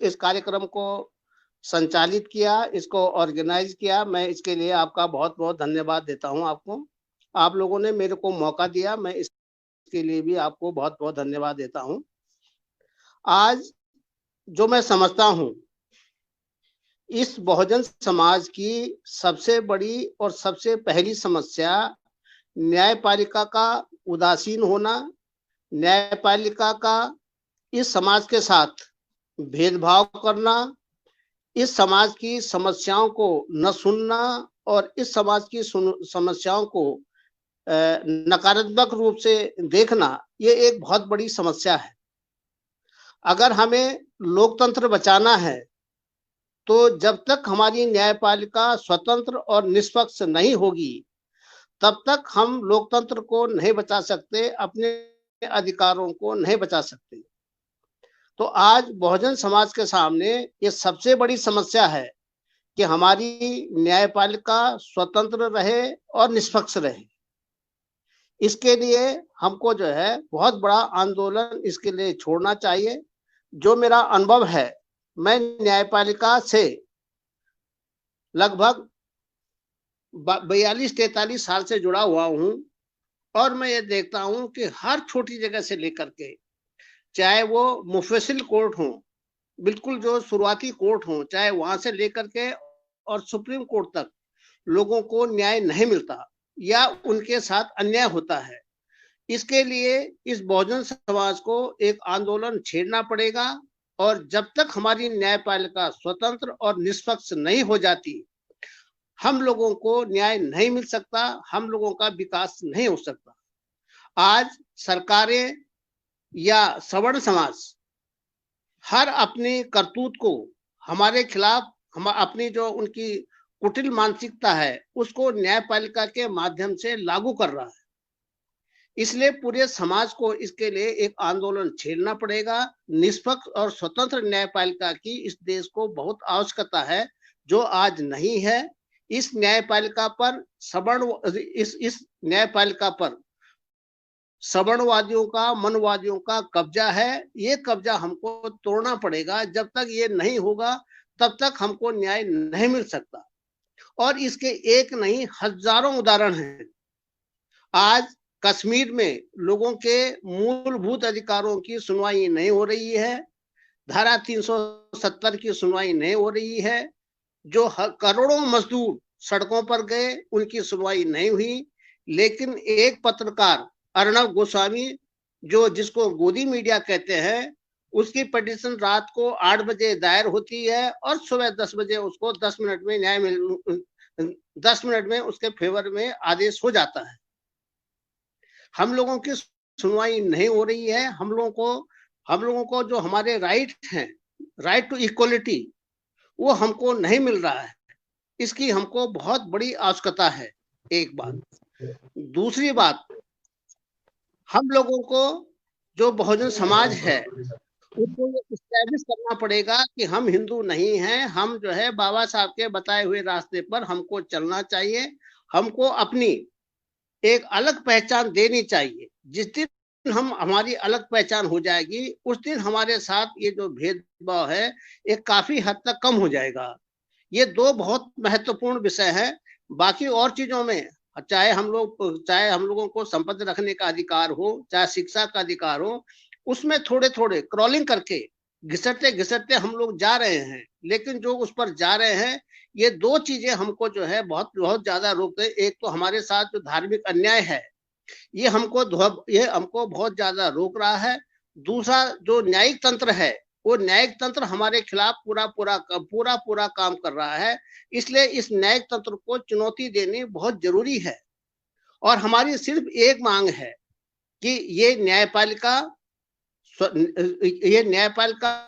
इस कार्यक्रम को संचालित किया, इसको ऑर्गेनाइज किया। मैं इसके लिए आपका बहुत-बहुत धन्यवाद देता हूँ आपको। आप लोगों ने मेरे को मौका दिया, मैं इसके लिए भी आपको बहुत-बहुत धन्यवाद देता हूँ। आज जो मैं समझता हूँ, इस बहुजन समाज की सबसे बड़ी और सबसे पहली समस्या न्यायपालिका का उदासीन होना, न्यायपालिका का इस समाज के साथ भेदभाव करना, इस समाज की समस्याओं को न सुनना और इस समाज की समस्याओं को नकारात्मक रूप से देखना, ये एक बहुत बड़ी समस्या है। अगर हमें लोकतंत्र बचाना है, तो जब तक हमारी न्यायपालिका स्वतंत्र और निष्पक्ष नहीं होगी, तब तक हम लोकतंत्र को नहीं बचा सकते, अपने अधिकारों को नहीं बचा सकते। तो आज बहुजन समाज के सामने ये सबसे बड़ी समस्या है कि हमारी न्यायपालिका स्वतंत्र रहे और निष्पक्ष रहे। इसके लिए हमको जो है बहुत बड़ा आंदोलन इसके लिए छोड़ना चाहिए। जो मेरा अनुभव है, मैं न्यायपालिका से लगभग 42-43 साल से जुड़ा हुआ हूँ और मैं ये देखता हूँ कि हर छोटी जगह से लेकर के, चाहे वो मुफस्सिल कोर्ट हो, बिल्कुल जो शुरुआती कोर्ट हो, चाहे वहां से लेकर के और सुप्रीम कोर्ट तक लोगों को न्याय नहीं मिलता या उनके साथ अन्याय होता है। इसके लिए इस बहुजन समाज को एक आंदोलन छेड़ना पड़ेगा और जब तक हमारी न्यायपालिका स्वतंत्र और निष्पक्ष नहीं हो जाती, हम लोगों को न्याय नहीं मिल सकता, हम लोगों का विकास नहीं हो सकता। आज सरकारें या सवर्ण समाज हर अपनी करतूत को हमारे खिलाफ, हम अपनी जो उनकी कुटिल मानसिकता है, उसको न्यायपालिका के माध्यम से लागू कर रहा है। इसलिए पूरे समाज को इसके लिए एक आंदोलन छेड़ना पड़ेगा। निष्पक्ष और स्वतंत्र न्यायपालिका की इस देश को बहुत आवश्यकता है, जो आज नहीं है। इस न्यायपालिका पर इस न्यायपालिका पर सवर्णवादियों का, मनवादियों का कब्जा है। ये कब्जा हमको तोड़ना पड़ेगा। जब तक ये नहीं होगा, तब तक हमको न्याय नहीं मिल सकता। और इसके एक नहीं, हजारों उदाहरण हैं। आज कश्मीर में लोगों के मूलभूत अधिकारों की सुनवाई नहीं हो रही है, धारा 370 की सुनवाई नहीं हो रही है। जो करोड़ों मजदूर सड़कों पर गए, उनकी सुनवाई नहीं हुई। लेकिन एक पत्रकार अर्णव गोस्वामी, जो जिसको गोदी मीडिया कहते हैं, उसकी पिटीशन रात को 8 बजे दायर होती है और सुबह 10 बजे उसको 10 मिनट में 10 मिनट में उसके फेवर में आदेश हो जाता है। हम लोगों की सुनवाई नहीं हो रही है। हम लोगों को जो हमारे राइट हैं, राइट टू इक्वलिटी, वो हमको नहीं मिल रहा है। इसकी हमको बहुत बड़ी आवश्यकता है, एक बात। दूसरी बात, हम लोगों को जो बहुजन समाज है, उनको इस्टेब्लिश करना पड़ेगा कि हम हिंदू नहीं हैं। हम जो है बाबा साहब के बताए हुए रास्ते पर हमको चलना चाहिए। हमको अपनी एक अलग पहचान देनी चाहिए। जिस दिन हमारी अलग पहचान हो जाएगी, उस दिन हमारे साथ ये जो भेदभाव है, ये काफी हद तक कम हो जाएगा। ये दो बहुत महत्वपूर्ण विषय हैं। बाकी और चीजों में, चाहे हम लोगों को संपत्ति रखने का अधिकार हो, चाहे शिक्षा का अधिकार हो, उसमें थोड़े थोड़े क्रॉलिंग करके घिसटते घिसटते हम लोग जा रहे हैं। लेकिन जो उस पर जा रहे हैं, ये दो चीजें हमको जो है बहुत बहुत ज्यादा रोकते। एक तो हमारे साथ जो धार्मिक अन्याय है, ये हमको बहुत ज्यादा रोक रहा है। दूसरा, जो न्यायिक तंत्र है, वो न्यायिक तंत्र हमारे खिलाफ पूरा काम कर रहा है। इसलिए इस न्यायिक तंत्र को चुनौती देनी बहुत जरूरी है। और हमारी सिर्फ एक मांग है कि ये न्यायपालिका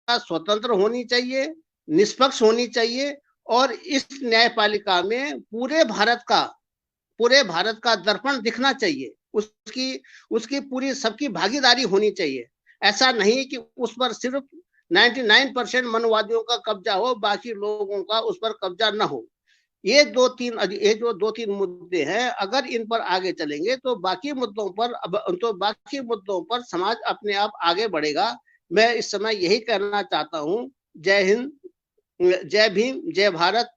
स्वतंत्र होनी चाहिए, निष्पक्ष होनी चाहिए और इस न्यायपालिका में पूरे भारत का दर्पण दिखना चाहिए। उसकी पूरी सबकी भागीदारी होनी चाहिए। ऐसा नहीं कि उस पर सिर्फ 99% मनवादियों का कब्जा हो, बाकी लोगों का उस पर कब्जा न हो। ये जो दो तीन मुद्दे हैं, अगर इन पर आगे चलेंगे तो बाकी मुद्दों पर समाज अपने आप आगे बढ़ेगा। मैं इस समय यही कहना चाहता हूँ। जय हिंद, जय भीम, जय भारत,